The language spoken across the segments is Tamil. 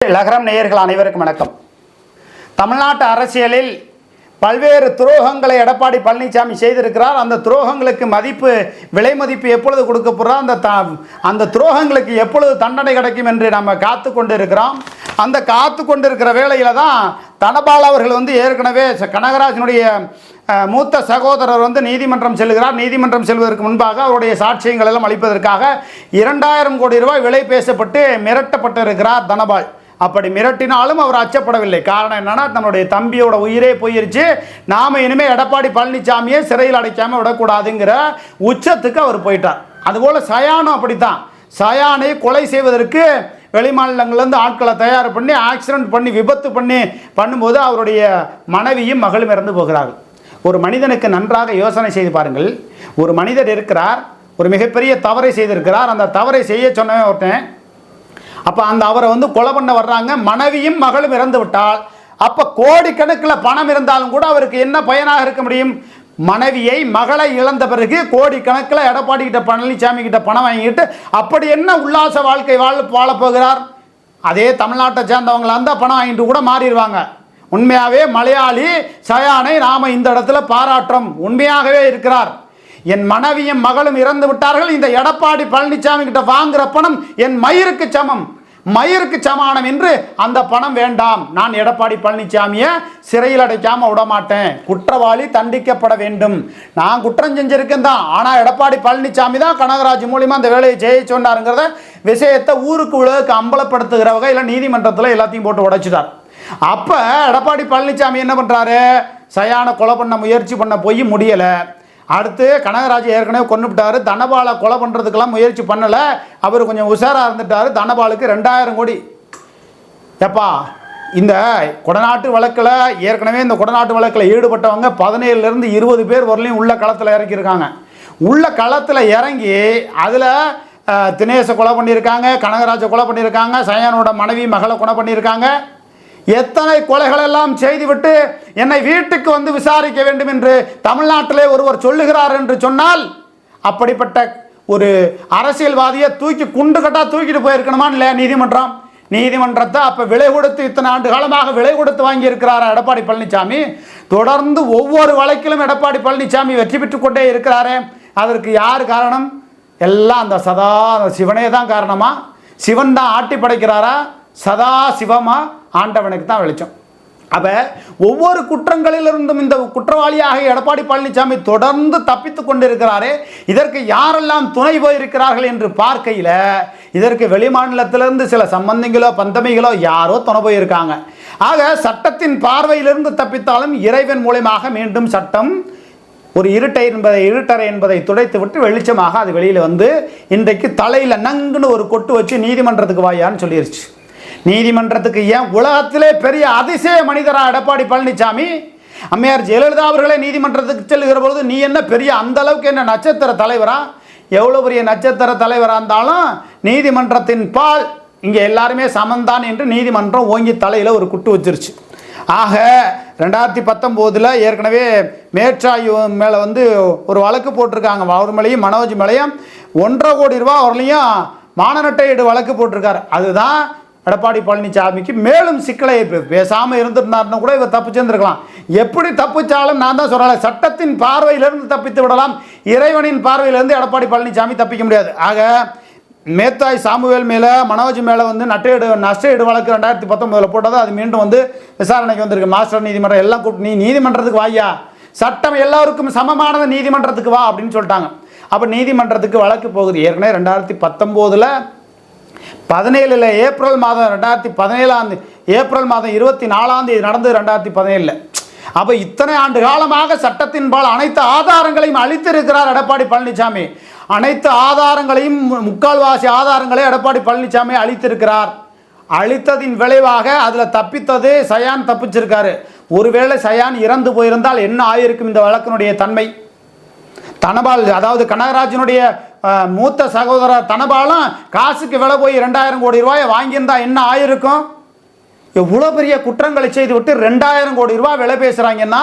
லகரம் நேயர்கள் அனைவருக்கும் வணக்கம். தமிழ்நாட்டு அரசியலில் பல்வேறு துரோகங்களை எடப்பாடி பழனிசாமி செய்திருக்கிறார். அந்த துரோகங்களுக்கு விலை மதிப்பு எப்பொழுது கொடுக்கப்படுறோம், அந்த துரோகங்களுக்கு எப்பொழுது தண்டனை கிடைக்கும் என்று நம்ம காத்து கொண்டு இருக்கிறோம். அந்த காத்து கொண்டிருக்கிற வேளையில் தான் தனபால் அவர்கள் ஏற்கனவே கனகராஜனுடைய மூத்த சகோதரர் நீதிமன்றம் செல்கிறார். நீதிமன்றம் செல்வதற்கு முன்பாக அவருடைய சாட்சியங்கள் எல்லாம் அளிப்பதற்காக 2000 கோடி ரூபாய் விலை பேசப்பட்டு மிரட்டப்பட்டிருக்கிறார் தனபால். அப்படி மிரட்டினாலும் அவர் அச்சப்படவில்லை. காரணம் என்னன்னா, நம்மளுடைய தம்பியோட உயிரே போயிருச்சு, நாம இனிமேல் எடப்பாடி பழனிசாமியை சிறையில் அடைக்காமல் விடக்கூடாதுங்கிற உச்சத்துக்கு அவர் போயிட்டார். அதுபோல் சயானும் அப்படித்தான். சயானை கொலை செய்வதற்கு வெளிமாநிலங்கள்லேருந்து ஆட்களை தயார் பண்ணி ஆக்சிடென்ட் பண்ணி விபத்து பண்ணும்போது அவருடைய மனைவியும் மகளும் இறந்து போகிறார்கள். ஒரு மனிதனுக்கு நன்றாக யோசனை செய்து பாருங்கள். ஒரு மனிதர் இருக்கிறார், ஒரு மிகப்பெரிய தவறை செய்திருக்கிறார். அந்த தவறை செய்ய சொன்னவன் ஒருத்தன். அப்போ அவரை கொலை பண்ண வர்றாங்க. மனைவியும் மகளும் இறந்து விட்டால் அப்போ கோடிக்கணக்கில் பணம் இருந்தாலும் கூட அவருக்கு என்ன பயனாக இருக்க முடியும்? மனைவியை மகளை இழந்த பிறகு கோடிக்கணக்கில் எடப்பாடி கிட்ட பழனிசாமி கிட்ட பணம் வாங்கிட்டு அப்படி என்ன உல்லாச வாழ்க்கை வாழப்போகிறார்? அதே தமிழ்நாட்டை சேர்ந்தவங்களா இருந்தால் பணம் வாங்கிட்டு கூட மாறிடுவாங்க. உண்மையாகவே மலையாளி சயானை நாம் இந்த இடத்துல பாராட்டுறோம். உண்மையாகவே இருக்கிறார். என் மனைவியும் மகளும் இறந்து விட்டார்கள், இந்த எடப்பாடி பழனிசாமி கிட்ட வாங்குற பணம் என் மயிருக்கு சமானம் என்று அந்த பணம் வேண்டாம். நான் எடப்பாடி பழனிசாமியை சிறையில் அடைக்காம விடமாட்டேன். குற்றவாளி தண்டிக்கப்பட வேண்டும். நான் குற்றம் செஞ்சிருக்கேன் தான், ஆனால் எடப்பாடி பழனிசாமி தான் கனகராஜ் மூலியமா அந்த வேலையை செய்ய சொன்னாருங்கிறத விஷயத்தை ஊருக்கு உலகுக்கு அம்பலப்படுத்துகிற வகையில் நீதிமன்றத்தில் எல்லாத்தையும் போட்டு உடைச்சிட்டார். அப்போ எடப்பாடி பழனிசாமி என்ன பண்ணுறாரு? சயான கொலை பண்ண முயற்சி பண்ண போய் முடியலை. அடுத்து கனகராஜ் ஏற்கனவே கொண்டுவிட்டார். தனபாலை கொலை பண்ணுறதுக்கெல்லாம் முயற்சி பண்ணலை. அவர் கொஞ்சம் உஷாராக இருந்துட்டார். தனபாலுக்கு 2000 கோடி. எப்பா இந்த கொடநாட்டு வழக்கில் ஏற்கனவே இந்த கொடநாட்டு வழக்கில் ஈடுபட்டவங்க 17லேருந்து 20 பேர் வரலையும் உள்ள களத்தில் இறக்கியிருக்காங்க. உள்ள களத்தில் இறங்கி அதில் தினேஷை கொலை பண்ணியிருக்காங்க, கனகராஜை கொலை பண்ணியிருக்காங்க, சயானோட மனைவி மகளை கொலை பண்ணியிருக்காங்க. எத்தனை கொலைகள் எல்லாம் செய்துவிட்டு என்னை வீட்டுக்கு விசாரிக்க வேண்டும் என்று தமிழ்நாட்டிலே ஒருவர் சொல்லுகிறார் என்று சொன்னால், அப்படிப்பட்ட ஒரு அரசியல்வாதியை குண்டு கட்டா தூக்கிட்டு போயிருக்கணுமா இல்லையா நீதிமன்றத்தை? அப்போ விலை கொடுத்து இத்தனை ஆண்டு காலமாக விலை கொடுத்து வாங்கி இருக்கிறாரா எடப்பாடி பழனிசாமி? தொடர்ந்து ஒவ்வொரு வழக்கிலும் எடப்பாடி பழனிசாமி வெற்றி பெற்று கொண்டே இருக்கிறாரே. அதற்கு யார் காரணம்? எல்லாம் அந்த சதா சிவனே தான் காரணமா? சிவன் தான் ஆட்டி படைக்கிறாரா? சதா சிவமா? ஆண்டவனுக்கு தான் வெளிச்சம். அப்போ ஒவ்வொரு குற்றங்களிலிருந்தும் இந்த குற்றவாளியாக எடப்பாடி பழனிசாமி தொடர்ந்து தப்பித்து கொண்டிருக்கிறாரே. இதற்கு யாரெல்லாம் துணை போயிருக்கிறார்கள் என்று பார்க்கையில் இதற்கு வெளிமாநிலத்திலிருந்து சில சம்பந்திகளோ பந்தமிகளோ யாரோ துணை போயிருக்காங்க. ஆக சட்டத்தின் பார்வையிலிருந்து தப்பித்தாலும் இறைவன் மூலமாக மீண்டும் சட்டம் ஒரு இருட்டறை என்பதை துடைத்து விட்டு வெளிச்சமாக அது வெளியில் இன்றைக்கு தலையில் நங்குன்னு ஒரு கொட்டு வச்சு நீதிமன்றத்துக்கு வாயான்னு சொல்லிருச்சு. நீதிமன்றத்துக்கு ஏன் உலகத்திலே பெரிய அதிசய மனிதரா எடப்பாடி பழனிசாமி? அம்மையார் ஜெயலலிதா அவர்களே நீதிமன்றத்துக்கு செல்லுகிற பொழுது நீ என்ன பெரிய அந்த அளவுக்கு என்ன நட்சத்திர தலைவரா? எவ்வளோ பெரிய நட்சத்திர தலைவராக இருந்தாலும் நீதிமன்றத்தின் பால் இங்கே எல்லாருமே சமந்தான் என்று நீதிமன்றம் ஓங்கி தலையில் ஒரு குட்டு வச்சிருச்சு. ஆக 2019 ஏற்கனவே மேற்றாய் மேலே ஒரு வழக்கு போட்டிருக்காங்க. அவர் மேலேயும் மனோஜ் மேலேயும் 1.5 கோடி ரூபா வரலையும் மானநட்டையீடு வழக்கு போட்டிருக்காரு. அதுதான் எடப்பாடி பழனிசாமிக்கு மேலும் சிக்கலை. பேசாமல் இருந்திருந்தாருன்னா கூட இவர் தப்பிச்சிருந்திருக்கலாம். எப்படி தப்பிச்சாலும் நான் தான் சொல்கிறேன், சட்டத்தின் பார்வையிலிருந்து தப்பித்து விடலாம், இறைவனின் பார்வையிலிருந்து எடப்பாடி பழனிசாமி தப்பிக்க முடியாது. ஆக மேத்தாய் சாமுவேல் மேலே மனோஜ் மேலே நஷ்டஈடு வழக்கு 2019 போட்டது. அது மீண்டும் விசாரணைக்கு வந்திருக்கு. மாஸ்டர் நீதிமன்றம் எல்லாம் கூப்பிட்டு நீ நீதிமன்றத்துக்கு வாயா, சட்டம் எல்லாருக்கும் சமமானது, நீதிமன்றத்துக்கு வா அப்படின்னு சொல்லிட்டாங்க. அப்போ நீதிமன்றத்துக்கு வழக்கு போகுது. ஏற்கனவே 2019 17 ஏப்ரல் மாதம் 2017 ஏப்ரல் மாதம் 24 நடந்தது 2017. அப்போ இத்தனை ஆண்டு காலமாக சட்டத்தின் பால் அனைத்து ஆதாரங்களையும் அளித்திருக்கிறார் எடப்பாடி பழனிசாமி. அனைத்து ஆதாரங்களையும் முக்கால்வாசி ஆதாரங்களை எடப்பாடி பழனிசாமி அளித்திருக்கிறார். அளித்ததின் விளைவாக அதில் தப்பித்தது சயான் தப்பிச்சிருக்காரு. ஒருவேளை சயான் இறந்து போயிருந்தால் என்ன ஆயிருக்கும் இந்த வழக்கினுடைய தன்மை? தனபால் அதாவது கனகராஜனுடைய மூத்த சகோதரர் தனபாலும் காசுக்கு விலை போய் 2000 கோடி ரூபாயை வாங்கியிருந்தா என்ன ஆயிருக்கும்? எவ்வளோ பெரிய குற்றங்களை செய்து விட்டு 2000 கோடி ரூபாய் விலை பேசுகிறாங்கன்னா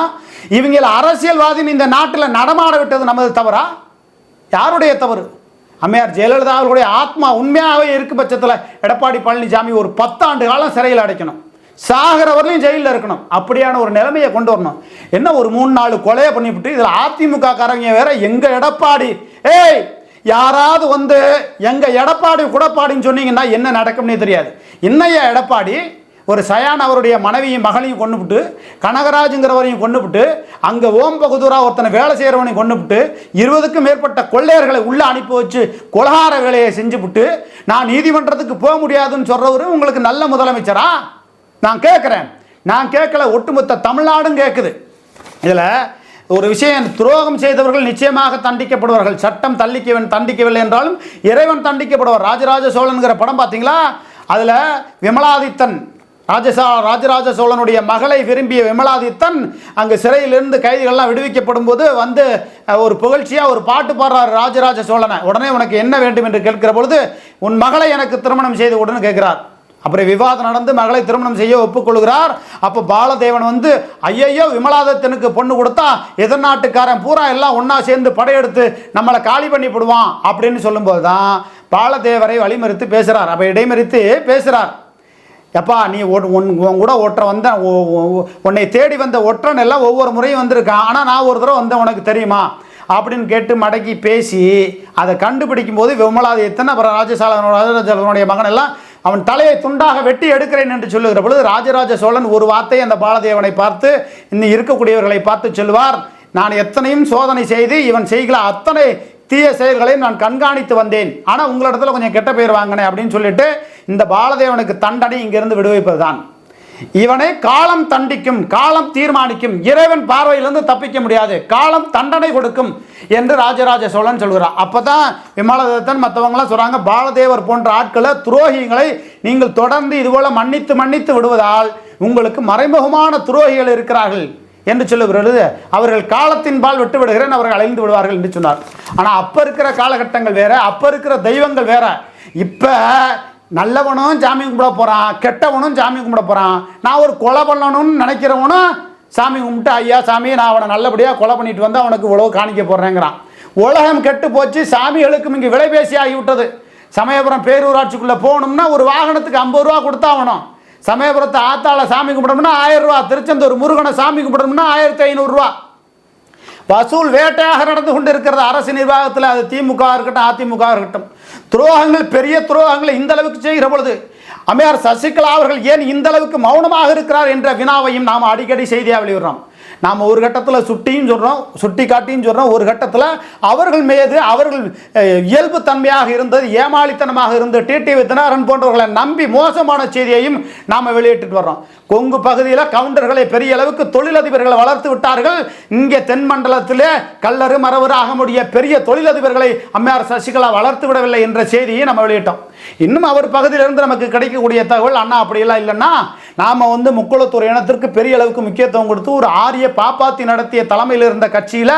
இவங்களை அரசியல்வாதின்னு இந்த நாட்டில் நடமாட விட்டது நமது தவறா? யாருடைய தவறு? அம்மையார் ஜெயலலிதா அவர்களுடைய ஆத்மா உண்மையாகவே இருக்கும் பட்சத்தில் எடப்பாடி பழனிசாமி ஒரு 10 ஆண்டு காலம் சிறையில் அடைக்கணும், சாகிறவர்களையும் ஜெயிலில் இருக்கணும். அப்படியான ஒரு நிலைமையை கொண்டு வரணும். என்ன ஒரு 3-4 கொலையை பண்ணிவிட்டு இதில் அதிமுக காரங்க வேற எங்க எடப்பாடி, ஏய் யாராவது வந்து எங்க எடப்பாடி குடப்பாடின்னு சொன்னீங்கன்னா என்ன நடக்கும்னே தெரியாது. என்னையா எடப்பாடி ஒரு சயான் அவருடைய மனைவியும் மகளையும் கொண்டுவிட்டு, கனகராஜுங்கிறவரையும் கொண்டுவிட்டு, அங்கே ஓம் பகதூரா ஒருத்தனை வேலை செய்கிறவனையும் கொண்டுவிட்டு, 20க்கும் மேற்பட்ட கொள்ளையர்களை உள்ளே அனுப்பி வச்சு கொலகார வேலையை செஞ்சுவிட்டு நான் நீதிமன்றத்துக்கு போக முடியாதுன்னு சொல்கிறவரு உங்களுக்கு நல்ல முதலமைச்சரா? நான் கேட்குறேன், நான் கேட்கல, ஒட்டுமொத்த தமிழ்நாடும் கேட்குது. இதில் ஒரு விஷயம், துரோகம் செய்தவர்கள் நிச்சயமாக தண்டிக்கப்படுவார்கள். சட்டம் தண்டிக்கவில்லை என்றாலும் இறைவன் தண்டிக்கப்படுவார். ராஜராஜ சோழனுங்கிற படம் பார்த்தீங்களா? அதில் விமலாதித்தன் ராஜராஜ சோழனுடைய மகளை விரும்பிய விமலாதித்தன் அங்கு சிறையிலிருந்து கைதிகள்லாம் விடுவிக்கப்படும் போது வந்து ஒரு புகழ்ச்சியாக ஒரு பாட்டு பாடுறார் ராஜராஜ சோழனை. உடனே உனக்கு என்ன வேண்டும் என்று கேட்கிற பொழுது உன் மகளை எனக்கு திருமணம் செய்து கொடுன்னு கேட்கிறார். அப்புறம் விவாதம் நடந்து மகளை திருமணம் செய்ய ஒப்புக்கொள்கிறார். அப்போ பாலதேவன் வந்து ஐயையோ விமலாதித்தனுக்கு பொண்ணு கொடுத்தா எதிர்நாட்டுக்காரன் பூரா எல்லாம் ஒன்றா சேர்ந்து படையெடுத்து நம்மளை காலி பண்ணி போடுவான் அப்படின்னு சொல்லும்போது தான் பாலதேவரை வழிமறித்து பேசுகிறார். அப்போ இடைமறித்து பேசுகிறார். எப்பா நீ உன் கூட ஒற்ற வந்த உன்னை தேடி வந்த ஒற்றன் எல்லாம் ஒவ்வொரு முறையும் வந்திருக்கான், ஆனால் நான் ஒரு தடவை வந்தேன் உனக்கு தெரியுமா அப்படின்னு கேட்டு மடக்கி பேசி அதை கண்டுபிடிக்கும் போது விமலாதித்தன் அப்புறம் ராஜராஜ மகன் எல்லாம் அவன் தலையை துண்டாக வெட்டி எடுக்கிறேன் என்று சொல்லுகிற பொழுது ராஜராஜ சோழன் ஒரு வார்த்தை அந்த பாலதேவனை பார்த்து இன்னும் இருக்கக்கூடியவர்களை பார்த்து சொல்லுவார், நான் எத்தனையும் சோதனை செய்து இவன் செய்கிற அத்தனை தீய செயல்களையும் நான் கண்காணித்து வந்தேன், ஆனால் உங்களிடத்துல கொஞ்சம் கெட்ட பேர் வாங்கினேன் அப்படின்னு சொல்லிட்டு இந்த பாலதேவனுக்கு தண்டனை இங்கிருந்து விடுவிப்பது தான். இவனை காலம் தண்டிக்கும், காலம் தீர்மானிக்கும், இறைவன் பார்வையிலிருந்து தப்பிக்க முடியாது, காலம் தண்டனை கொடுக்கும் என்று ராஜராஜ சோழன் சொல்கிறார். அப்பதான் விமலாதித்தன் மற்றவங்களாம் சொல்றாங்க, பாலதேவர் போன்ற ஆட்களை துரோகிகளை நீங்கள் தொடர்ந்து இதுபோல மன்னித்து விடுவதால் உங்களுக்கு மறைமுகமான துரோகிகள் இருக்கிறார்கள் என்று சொல்லுகிறது. அவர்கள் காலத்தின் பால் விட்டு விடுகிறேன், அவர்கள் அழிந்து விடுவார்கள் என்று சொன்னார். ஆனால் அப்போ இருக்கிற காலகட்டங்கள் வேற, அப்போ இருக்கிற தெய்வங்கள் வேற. இப்போ நல்லவனும் சாமி கும்பிட போகிறான், கெட்டவனும் சாமி கும்பிட போகிறான். நான் ஒரு கொலை பண்ணணும்னு நினைக்கிறவனும் சாமி கும்பிட்டு ஐயா சாமி நான் அவனை நல்லபடியாக கொலை பண்ணிட்டு வந்து அவனுக்கு இவ்வளோ காணிக்க போடுறேங்கிறான். உலகம் கெட்டு போச்சு, சாமிகளுக்கும் இங்கே விலைபேசி ஆகிவிட்டது. சமயபுரம் பேரூராட்சிக்குள்ளே போகணும்னா ஒரு வாகனத்துக்கு 50 ரூபா கொடுத்தாகணும். சமயபுரத்தை ஆத்தாள சாமி கும்பிடணும்னா 1000 ரூபா, திருச்செந்தூர் முருகனை சாமி கும்பிடணும்னா 1500 ரூபா வசூல் வேட்டையாக நடந்து கொண்டு இருக்கிறது அரசு நிர்வாகத்தில். அது திமுக இருக்கட்டும் அதிமுக இருக்கட்டும், துரோகங்கள் பெரிய துரோகங்களை இந்த அளவுக்கு செய்கிற பொழுது அம்மையார் சசிகலா அவர்கள் ஏன் இந்த அளவுக்கு மௌனமாக இருக்கிறார் என்ற வினாவையும் நாம் அடிக்கடி செய்தியாக வெளியிடுறோம். நாம் ஒரு கட்டத்தில் சுட்டியும் சொல்கிறோம், சுட்டி காட்டியும் சொல்கிறோம். ஒரு கட்டத்தில் அவர்கள் மீது அவர்கள் இயல்பு தன்மையாக இருந்தது, ஏமாளித்தனமாக இருந்து டிடிவி தினகரன் போன்றவர்களை நம்பி மோசமான செய்தியையும் நாம் வெளியிட்டு வர்றோம். கொங்கு பகுதியில் கவுண்டர்களை பெரிய அளவுக்கு தொழிலதிபர்களை வளர்த்து விட்டார்கள். இங்கே தென் மண்டலத்திலே கல்லறு மரவரு ஆக முடிய பெரிய தொழிலதிபர்களை அம்மையார் சசிகலா வளர்த்து விடவில்லை என்ற செய்தியை நம்ம வெளியிட்டோம். இன்னும் அவர் பகுதியிலிருந்து நமக்கு கிடைக்கக்கூடிய தகவல், அண்ணா அப்படியெல்லாம் இல்லைன்னா நாம் வந்து முக்குளத்தூர் இனத்திற்கு பெரிய அளவுக்கு முக்கியத்துவம் கொடுத்து ஒரு ஆரிய பாப்பாத்தி நடத்திய தலைமையில் இருந்த கட்சியில்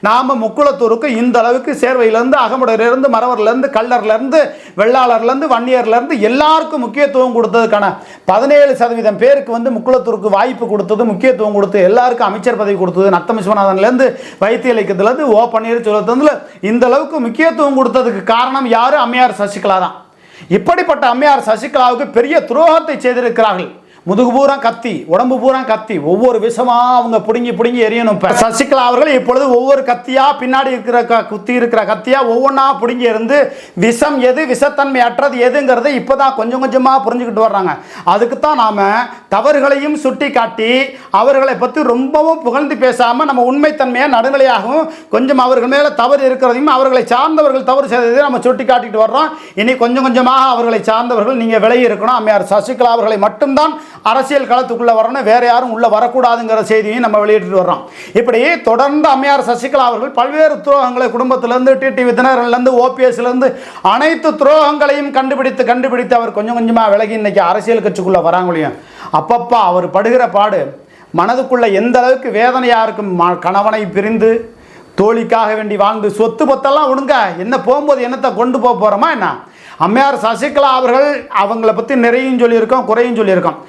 நாம் முக்குளத்தூருக்கு இந்த அளவுக்கு சேர்வையிலேருந்து அகமுடையிலிருந்து மரவர்லேருந்து கல்லர்லேருந்து வெள்ளாளர்லேருந்து வன்னியர்லேருந்து எல்லாருக்கும் முக்கியத்துவம் கொடுத்ததுக்கான 17% பேருக்கு வந்து முக்குளத்தூருக்கு வாய்ப்பு கொடுத்தது, முக்கியத்துவம் கொடுத்து எல்லாருக்கும் அமைச்சர் பதவி கொடுத்தது, நத்தம் விஸ்வநாதன்லேருந்து வைத்தியலிங்கத்துலேருந்து ஓ பன்னீர்செல்வத்திலிருந்து இந்த அளவுக்கு முக்கியத்துவம் கொடுத்ததுக்கு காரணம் யார்? அம்மையார் சசிகலா தான். இப்படிப்பட்ட அம்மையார் சசிகலாவுக்கு பெரிய துரோகத்தை செய்திருக்கிறார்கள். முதுகு பூரா கத்தி, உடம்பு பூரா கத்தி, ஒவ்வொரு விஷமா அவங்க பிடுங்கி எரியணும். சசிகலா அவர்கள் இப்பொழுது ஒவ்வொரு கத்தியா பின்னாடி இருக்கிற கத்தியா ஒவ்வொன்றா பிடுங்கி இருந்து விஷம் எது விஷத்தன்மை அற்றது எதுங்கிறத இப்போதான் கொஞ்சம் கொஞ்சமாக புரிஞ்சுக்கிட்டு வர்றாங்க. அதுக்குத்தான் நாம தவறுகளையும் சுட்டி காட்டி அவர்களை பற்றி ரொம்பவும் புகழ்ந்து பேசாமல் நம்ம உண்மைத்தன்மையை நடுநிலையாகவும் கொஞ்சம் அவர்கள் மேலே தவறு இருக்கிறதையும் அவர்களை சார்ந்தவர்கள் தவறு செய்ததையும் நம்ம சுட்டி காட்டிட்டு வர்றோம். இனி கொஞ்சம் கொஞ்சமாக அவர்களை சார்ந்தவர்கள் நீங்கள் விலகி இருக்கணும். அம்மையார் சசிகலா அவர்களை மட்டும்தான் அரசியல் களத்துக்குள்ள வரணும், வேற யாரும் உள்ள வரக்கூடாதுங்கிற செய்தியை நம்ம வெளியிட்டு வர்றோம். இப்படி தொடர்ந்து அம்மையார் சசிகலா அவர்கள் பல்வேறு துரோகங்களை குடும்பத்திலிருந்து டிடிவி தினகரன்லேருந்து ஓபிஎஸ்லேருந்து அனைத்து துரோகங்களையும் கண்டுபிடித்து அவர் கொஞ்சம் கொஞ்சமாக விலகி இன்னைக்கு அரசியல் கட்சிக்குள்ள வராங்களையும் அப்பப்பா அவர் படுகிற பாடு மனதுக்குள்ள எந்த அளவுக்கு வேதனையாக இருக்கும். கணவனை பிரிந்து தோழிக்காக வேண்டி வாழ்ந்து சொத்து பத்தெல்லாம் விடுங்க, என்ன போகும்போது என்னத்தை கொண்டு போக போகிறோமா என்ன? அம்மையார் சசிகலா அவர்கள் அவங்கள பற்றி நிறையும் சொல்லியிருக்கோம், குறையும் சொல்லியிருக்கோம்.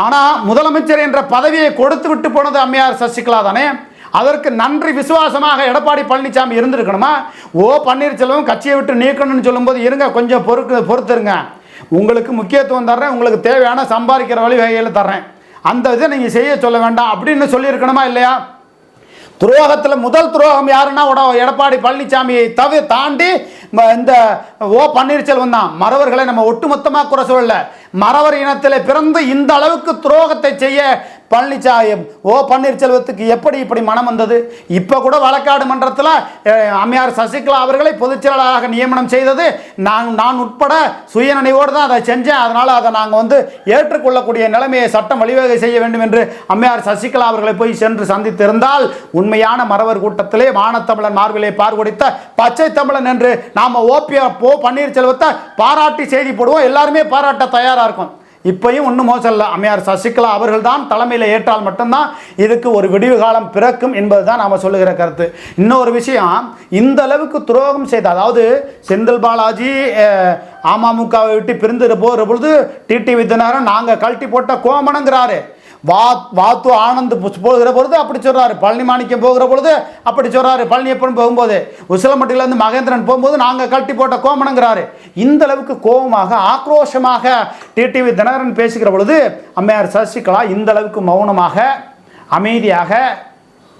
ஆனால் முதலமைச்சர் என்ற பதவியை கொடுத்து விட்டு போனது அம்மையார் சசிகலா தானே. அதற்கு நன்றி விசுவாசமாக எடப்பாடி பழனிசாமி இருந்திருக்கணுமா? ஓ பன்னீர்செல்வம் கட்சியை விட்டு நீக்கணும்னு சொல்லும்போது இருங்க கொஞ்சம் பொறுத்துருங்க, உங்களுக்கு முக்கியத்துவம் தர்றேன், உங்களுக்கு தேவையான சம்பாதிக்கிற வழிவகையில் தர்றேன், அந்த இதை நீங்கள் செய்ய சொல்ல வேண்டாம் அப்படின்னு சொல்லியிருக்கணுமா இல்லையா? துரோகத்தில் முதல் துரோகம் யாருன்னா எடப்பாடி பழனிசாமியை தாண்டி இந்த ஓ பன்னீர்செல்வம் தான். மறவர்களை நம்ம ஒட்டுமொத்தமாக குறை சொல்லல, மறவர் இனத்தில் பிறந்து இந்த அளவுக்கு துரோகத்தை செய்ய ஓ பன்னீர்செல்வத்துக்கு எப்படி இப்படி மனம் வந்தது? இப்போ கூட வழக்காடு மன்றத்தில் அம்மையார் சசிகலா அவர்களை பொதுச் செயலாளராக நியமனம் செய்தது நான் உட்பட சுயநினைவோடு தான் அதை செஞ்சேன். அதனால் அதை நாங்கள் ஏற்றுக்கொள்ளக்கூடிய நிலைமையை சட்டம் வழிவகை செய்ய வேண்டும் என்று அம்மையார் சசிகலா அவர்களை போய் சென்று சந்தித்திருந்தால் உண்மையான மறவர் கூட்டத்திலே வானத்தமிழன் மார்பிலே பார்வடித்த பச்சை தமிழன் என்று நாம் ஓ பன்னீர்செல்வத்தை பாராட்டி செய்தி போடுவோம், எல்லாருமே பாராட்ட தயாராக இருக்கும். இப்பயும் ஒன்றும் மோசம் இல்லை, அம்மையார் சசிகலா அவர்கள் தான் தலைமையில் ஏற்றால் மட்டும்தான் இதுக்கு ஒரு விடிவு காலம் பிறக்கும் என்பது தான் நாம் சொல்லுகிற கருத்து. இன்னொரு விஷயம், இந்த அளவுக்கு துரோகம் செய்த, அதாவது செந்தில் பாலாஜி அமமுகவை விட்டு பிரிந்து போகிற பொழுது டிடிவி தினகரன் நாங்கள் கழட்டி போட்ட கோமனங்கிறாரு. வாத்து ஆனந்த் போகிற பொழுது அப்படி சொல்றாரு, பழனி மாணிக்கம் போகிற பொழுது அப்படி சொல்றாரு, பழனியப்பன் போகும்போது உசிலம்பட்டியிலிருந்து மகேந்திரன் போகும்போது நாங்கள் கழட்டி போட்ட கோமனங்கிறாரு. இந்த அளவுக்கு கோபமாக ஆக்ரோஷமாக டிடிவி தினகரன் பேசுகிற பொழுது அம்மையார் சசிகலா இந்த அளவுக்கு மௌனமாக அமைதியாக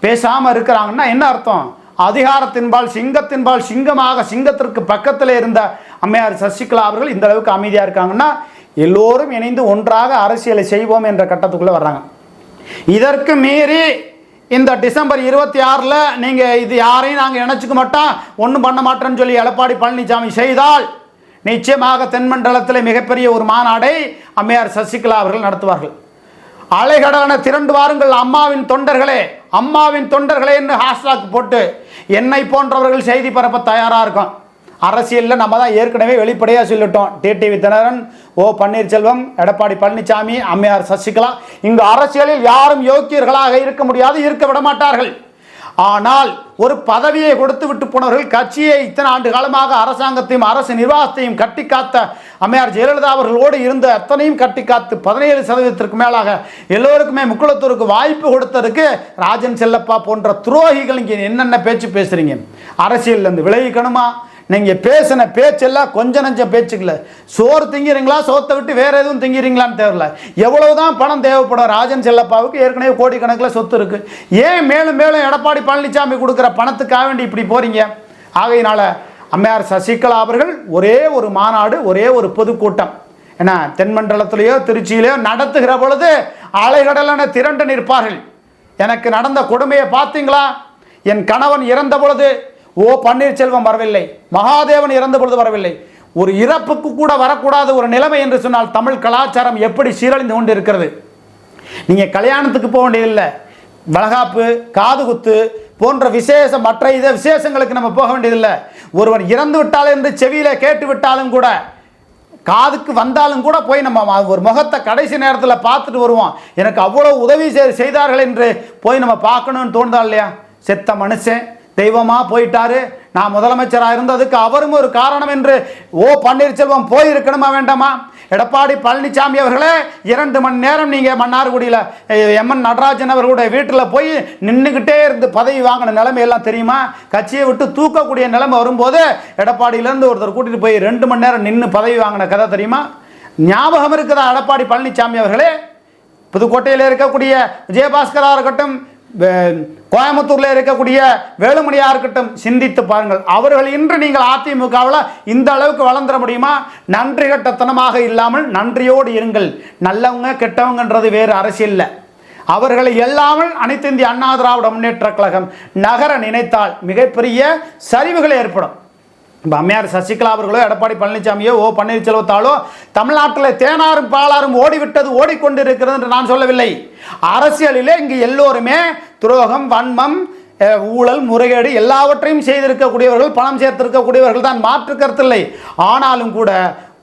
பேசாமல் இருக்கிறாங்கன்னா என்ன அர்த்தம்? அதிகாரத்தின்பால் சிங்கத்தின்பால் சிங்கமாக சிங்கத்திற்கு பக்கத்தில் இருந்த அம்மையார் சசிகலா அவர்கள் இந்த அளவுக்கு அமைதியாக இருக்காங்கன்னா எல்லோரும் இணைந்து ஒன்றாக அரசியலை செய்வோம் என்ற கட்டத்துக்குள்ளே வர்றாங்க. இதற்கு மீறி இந்த டிசம்பர் 26 நீங்கள் இது யாரையும் நாங்கள் இணைச்சிக்க மாட்டோம், ஒன்றும் பண்ண மாட்டோன்னு சொல்லி எடப்பாடி பழனிசாமி செய்தால் நிச்சயமாக தென்மண்டலத்தில் மிகப்பெரிய ஒரு மாநாடை அம்மையார் சசிகலா அவர்கள் நடத்துவார்கள். அலைகடலான திரண்டு வாருங்கள் அம்மாவின் தொண்டர்களே, அம்மாவின் தொண்டர்களே என்று ஹேஷ்டாக் போட்டு என்னை போன்றவர்கள் செய்தி பரப்ப தயாராக இருக்கும். அரசியலில் நம்ம தான் ஏற்கனவே வெளிப்படையாக சொல்லிட்டோம், டிடிவி தினகரன், ஓ பன்னீர்செல்வம், எடப்பாடி பழனிசாமி, அம்மையார் சசிகலா, இங்கு அரசியலில் யாரும் யோக்கியர்களாக இருக்க முடியாது, இருக்க விட மாட்டார்கள். ஆனால் ஒரு பதவியை கொடுத்து விட்டு போனவர்கள், கட்சியை இத்தனை ஆண்டு காலமாக அரசாங்கத்தையும் அரசு நிர்வாகத்தையும் கட்டி காத்த அம்மையார் ஜெயலலிதா அவர்களோடு இருந்த அத்தனையும் கட்டி காத்து 17% மேலாக எல்லோருக்குமே முக்குளத்தூருக்கு வாய்ப்பு கொடுத்ததுக்கு ராஜன் செல்லப்பா போன்ற துரோகிகள் இங்கே என்னென்ன பேச்சு பேசுறீங்க? அரசியல்லேருந்து விளைவிக்கணுமா? நீங்கள் பேசின பேச்செல்லாம் கொஞ்சம் நஞ்சம் பேச்சுக்கல. சோறு திங்கிறீங்களா, சோத்தை விட்டு வேற எதுவும் திங்கிறீங்களான்னு தெரியல. எவ்வளவுதான் பணம் தேவைப்படும்? ராஜன் செல்லப்பாவுக்கு ஏற்கனவே கோடிக்கணக்கில் சொத்து இருக்கு. ஏன் மேலும் மேலும் எடப்பாடி பழனிசாமி கொடுக்குற பணத்துக்காக வேண்டி இப்படி போறீங்க? ஆகையினால அம்மையார் சசிகலா அவர்கள் ஒரே ஒரு மாநாடு, ஒரே ஒரு பொதுக்கூட்டம் ஏன்னா தென்மண்டலத்திலேயோ திருச்சியிலேயோ நடத்துகிற பொழுது அலைகடலான திரண்டு நிற்பார்கள். எனக்கு நடந்த கொடுமையை பார்த்தீங்களா? என் கணவன் இறந்த பொழுது ஓ பன்னீர்செல்வம் வரவில்லை, மகாதேவன் இறந்த பொழுது வரவில்லை. ஒரு இறப்புக்கு கூட வரக்கூடாத ஒரு நிலைமை என்று சொன்னால் தமிழ் கலாச்சாரம் எப்படி சீரழிந்து கொண்டு இருக்கிறது. நீங்கள் கல்யாணத்துக்கு போக வேண்டியதில்லை, வளகாப்பு, காதுகுத்து போன்ற மற்ற விசேஷங்களுக்கு நம்ம போக வேண்டியதில்லை. ஒருவன் இறந்து விட்டால் என்று செவியில கேட்டு விட்டாலும் கூட, காதுக்கு வந்தாலும் கூட போய் நம்ம ஒரு முகத்தை கடைசி நேரத்தில் பார்த்துட்டு வருவோம். எனக்கு அவ்வளோ உதவி செய்தார்கள் என்று போய் நம்ம பார்க்கணும்னு தோணுதா இல்லையா? செத்த மனுஷன் தெய்வமாக போயிட்டாரு, நான் முதலமைச்சராக இருந்ததுக்கு அவரும் ஒரு காரணம் என்று ஓ பன்னீர்செல்வம் போயிருக்கணுமா வேண்டாமா? எடப்பாடி பழனிசாமி அவர்களே 2 மணி நேரம் நீங்கள் மன்னார்குடியில் எம்என் நடராஜன் அவர்களுடைய வீட்டில் போய் நின்றுக்கிட்டே இருந்து பதவி வாங்கின நிலைமையெல்லாம் தெரியுமா? கட்சியை விட்டு தூக்கக்கூடிய நிலைமை வரும்போது எடப்பாடியிலேருந்து ஒருத்தர் கூட்டிகிட்டு போய் 2 மணி நேரம் நின்று பதவி வாங்கின கதை தெரியுமா? ஞாபகம் இருக்குதா எடப்பாடி பழனிசாமி அவர்களே? புதுக்கோட்டையில் இருக்கக்கூடிய விஜயபாஸ்கராக இருக்கட்டும், கோயம்புத்தூர்ல இருக்கக்கூடிய வேலுமணியா இருக்கட்டும், சிந்தித்து பாருங்கள். அவர்கள் இன்று நீங்கள் அதிமுகவில் இந்த அளவுக்கு வளர்ந்துட முடியுமா? நன்றி கட்டத்தனமாக இல்லாமல் நன்றியோடு இருங்கள். நல்லவங்க கெட்டவங்கன்றது வேறு அரசியல். அவர்களை எல்லாமல் அனைத்து இந்திய அண்ணா திராவிட முன்னேற்ற கழகம் நகர நினைத்தால் மிகப்பெரிய சரிவுகள் ஏற்படும். இப்போ அம்மையார் சசிகலா அவர்களோ எடப்பாடி பழனிசாமியோ ஓ பன்னீர்செல்வத்தாலோ தமிழ்நாட்டில் தேனாரும் பாலாரும் ஓடிவிட்டது, ஓடிக்கொண்டு இருக்கிறது என்று நான் சொல்லவில்லை. அரசியலிலே இங்கு எல்லோருமே துரோகம், வன்மம், ஊழல், முறைகேடு எல்லாவற்றையும் செய்திருக்கக்கூடியவர்கள், பணம் சேர்த்திருக்கக்கூடியவர்கள் தான், மாற்று கருத்தில்லை. ஆனாலும் கூட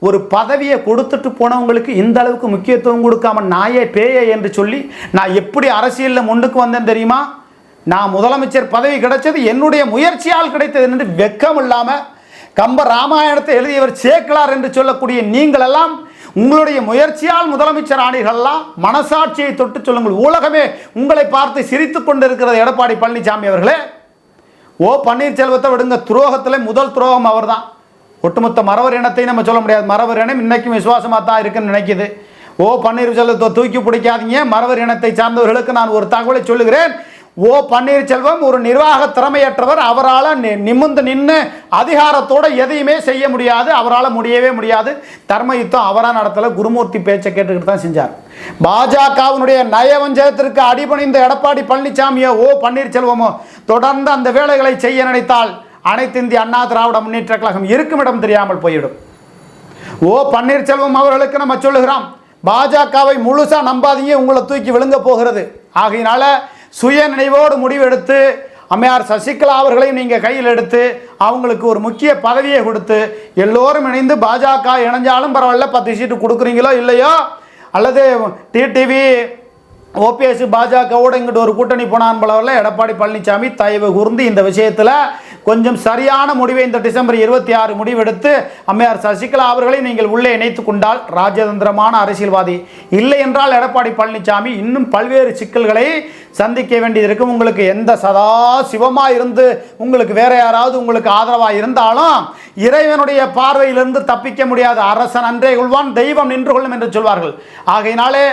ஒரு பதவியை கொடுத்துட்டு போனவங்களுக்கு இந்த அளவுக்கு முக்கியத்துவம் கொடுக்காம நாயே பேயே என்று சொல்லி நான் எப்படி அரசியலில் முன்னுக்கு வந்தேன் தெரியுமா? நான் முதலமைச்சர் பதவி கிடைச்சது என்னுடைய முயற்சியால் கிடைத்தது என்று வெக்கம் இல்லாமல் கம்ப ராமாயணத்தை எழுதியவர் சேக்கலார் என்று சொல்லக்கூடிய நீங்கள் எல்லாம் உங்களுடைய முயற்சியால் முதலமைச்சர் ஆனீர்கள்லாம் மனசாட்சியை தொட்டு சொல்லுங்கள். உலகமே உங்களை பார்த்து சிரித்து கொண்டிருக்கிறது. எடப்பாடி பழனிசாமி அவர்களே, ஓ பன்னீர்செல்வத்தை விடுங்க, துரோகத்தில் முதல் துரோகம் அவர் தான். ஒட்டுமொத்த மறவர் இனத்தை நம்ம சொல்ல முடியாது. மறவர் இனம் இன்னைக்கும் விசுவாசமாக தான் இருக்குன்னு நினைக்குது. ஓ பன்னீர்செல்வத்தை தூக்கி பிடிக்காதீங்க. மறவர் இனத்தை சார்ந்தவர்களுக்கு நான் ஒரு தகவலை சொல்லுகிறேன். ஓ பன்னீர்செல்வம் ஒரு நிர்வாக திறமையற்றவர். அவரால் நிமிர்ந்து நின்று அதிகாரத்தோட எதையுமே செய்ய முடியாது. அவரால் முடியவே முடியாது. தர்ம யுத்தம் அவராக நடத்தல, குருமூர்த்தி பேச்சை கேட்டுக்கிட்டு தான் செஞ்சார். பாஜகவினுடைய நயவஞ்சகத்திற்கு அடிபணிந்த எடப்பாடி பழனிசாமியோ ஓ பன்னீர்செல்வமோ தொடர்ந்து அந்த வேலைகளை செய்ய நினைத்தால் அனைத்து இந்திய அண்ணா திராவிட முன்னேற்ற கழகம் இருக்கும் இடம் தெரியாமல் போய்விடும். ஓ பன்னீர்செல்வம் அவர்களுக்கு நம்ம சொல்லுகிறோம், பாஜகவை முழுசா நம்பாதீங்க, உங்களை தூக்கி விழுங்க போகிறது. ஆகையினால சுய நினைவோடு முடிவெடுத்து அம்மையார் சசிகலா அவர்களையும் நீங்கள் கையில் எடுத்து அவங்களுக்கு ஒரு முக்கிய பதவியை கொடுத்து எல்லோரும் இணைந்து பாஜக இணைஞ்சாலும் பரவாயில்ல, 10 சீட்டு கொடுக்குறீங்களோ இல்லையோ, அல்லது டிடிவி ஓபிஎஸ் பாஜகவோடு இங்கிட்டு ஒரு கூட்டணி போனான் போலவரில் எடப்பாடி பழனிசாமி தயவு கூர்ந்து இந்த விஷயத்தில் கொஞ்சம் சரியான முடிவை இந்த டிசம்பர் 26 முடிவெடுத்து அம்மையார் சசிகலா அவர்களை நீங்கள் உள்ளே இணைத்து கொண்டால் ராஜதந்திரமான அரசியல்வாதி. இல்லை என்றால் எடப்பாடி பழனிசாமி இன்னும் பல்வேறு சிக்கல்களை சந்திக்க வேண்டியது இருக்கும். உங்களுக்கு எந்த சதா சிவமாக இருந்து உங்களுக்கு வேற யாராவது உங்களுக்கு ஆதரவாக இருந்தாலும் இறைவனுடைய பார்வையிலிருந்து தப்பிக்க முடியாது. அரசன் அன்றே கொள்வான், தெய்வம் நின்று கொள்ளும் என்று சொல்வார்கள். ஆகையினாலே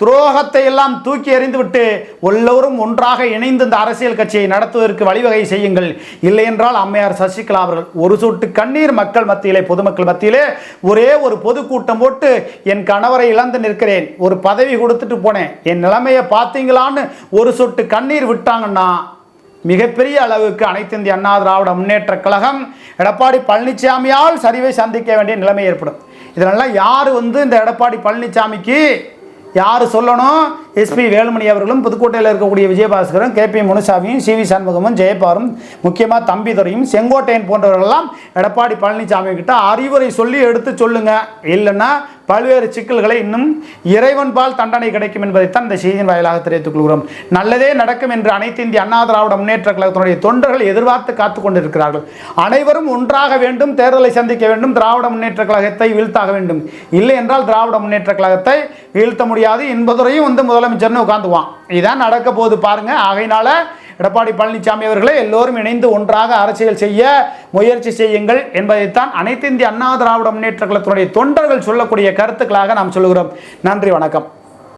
துரோகத்தை எல்லாம் தூக்கி எறிந்துவிட்டு எல்லோரும் ஒன்றாக இணைந்து இந்த அரசியல் கட்சியை நடத்துவதற்கு வழிவகை செய்யுங்கள். இல்லை என்றால் அம்மையார் சசிகலா அவர்கள் ஒரு சொட்டு கண்ணீர் மக்கள் மத்தியிலே, பொதுமக்கள் மத்தியிலே ஒரே ஒரு பொதுக்கூட்டம் போட்டு என் கணவரை இழந்து நிற்கிறேன், ஒரு பதவி கொடுத்துட்டு போனேன், என் நிலைமையை பார்த்தீங்களான்னு ஒரு சொட்டு கண்ணீர் விட்டாங்கன்னா மிகப்பெரிய அளவுக்கு அனைத்து இந்திய அண்ணா திராவிட முன்னேற்ற கழகம் எடப்பாடி பழனிசாமியால் சரிவை சந்திக்க வேண்டிய நிலைமை ஏற்படும். இதனால யார் இந்த எடப்பாடி பழனிசாமிக்கு யார் சொல்லணும்? எஸ்பி வேலுமணி அவர்களும் புதுக்கோட்டையில் இருக்கக்கூடிய விஜயபாஸ்கரும் கேபி முனுசாமியும் சிவி சண்முகமும் ஜெயபாரும் முக்கியமாக தம்பிதுரையும் செங்கோட்டையன் போன்றவர்களெல்லாம் எடப்பாடி பழனிசாமி கிட்ட அறிவுரை சொல்லி எடுத்து சொல்லுங்க. இல்லைன்னா பல்வேறு சிக்கல்களை இன்னும் இறைவன் பால் தண்டனை கிடைக்கும் என்பதைத்தான் இந்த செய்தியின் வாயிலாக தெரிவித்துக் கொள்கிறோம். நல்லதே நடக்கும் என்று அனைத்து இந்திய அண்ணா திராவிட முன்னேற்ற கழகத்தினுடைய தொண்டர்கள் எதிர்பார்த்து காத்துக் கொண்டிருக்கிறார்கள். அனைவரும் ஒன்றாக வேண்டும், தேர்தலை சந்திக்க வேண்டும், திராவிட முன்னேற்ற கழகத்தை வீழ்த்தாக வேண்டும். இல்லை என்றால் திராவிட முன்னேற்ற கழகத்தை வீழ்த்த முடியாது என்பதுரையும் முதலமைச்சர்னு உட்காந்துவான். இதுதான் நடக்க போது பாருங்க. ஆகையினால எடப்பாடி பழனிசாமி அவர்களே எல்லோரும் இணைந்து ஒன்றாக அரசியல் செய்ய முயற்சி செய்யுங்கள் என்பதைத்தான் அனைத்து இந்திய அண்ணா திராவிட முன்னேற்ற கழகத்தினுடைய தொண்டர்கள் சொல்லக்கூடிய கருத்துக்களாக நாம் சொல்கிறோம். நன்றி, வணக்கம்.